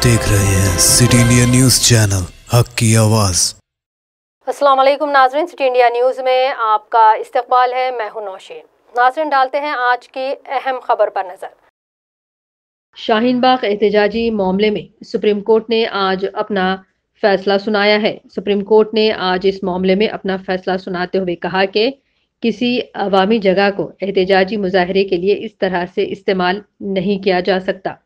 देख रहे हैं सिटी इंडिया न्यूज चैनल, हक की आवाज। अस्सलाम वालेकुम नाज़रीन, सिटी इंडिया न्यूज़ में आपका इस्तकबाल है। मैं हूं नौशीन। नाज़रीन, डालते हैं आज की अहम खबर पर नज़र। शाहीन बाग एहतजाजी मामले में सुप्रीम कोर्ट ने आज अपना फैसला सुनाया है। सुप्रीम कोर्ट ने आज इस मामले में अपना फैसला सुनाते हुए कहा कि किसी अवामी जगह को एहतजाजी मुजाहरे के लिए इस तरह से इस्तेमाल नहीं किया जा सकता।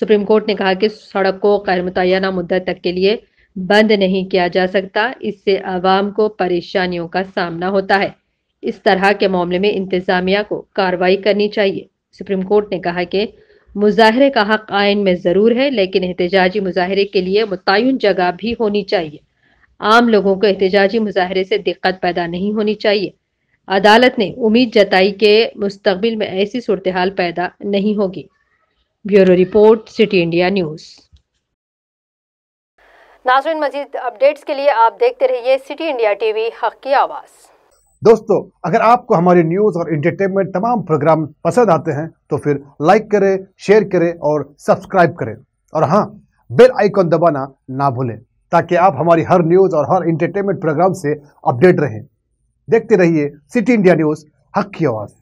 सुप्रीम कोर्ट ने कहा कि सड़क को गैर मुतय्यना मुद्दत तक के लिए बंद नहीं किया जा सकता, इससे आवाम को परेशानियों का सामना होता है। इस तरह के मामले में इंतजामिया को कार्रवाई करनी चाहिए। सुप्रीम कोर्ट ने कहा कि मुजाहरे का हक आइन में जरूर है, लेकिन एहतजाजी मुजाहरे के लिए मुतय्यन जगह भी होनी चाहिए। आम लोगों को एहतजाजी मुजाहरे से दिक्कत पैदा नहीं होनी चाहिए। अदालत ने उम्मीद जताई कि मुस्तकबिल में ऐसी सूरत हाल पैदा नहीं होगी। Bureau report, city India news. नाज़रीन, मजीद अपडेट्स के लिए आप देखते रहिए सिटी इंडिया टीवी, हक की आवाज़। दोस्तों, अगर आपको हमारी न्यूज़ और एंटरटेनमेंट तमाम प्रोग्राम पसंद आते हैं तो फिर लाइक करें, शेयर करें और सब्सक्राइब करें। और हाँ, बेल आइकॉन दबाना ना भूलें ताकि आप हमारी हर न्यूज़ और हर एंटरटेनमेंट प्रोग्राम से अपडेट रहें। देखते रहिए सिटी इंडिया न्यूज़, हक की आवाज़।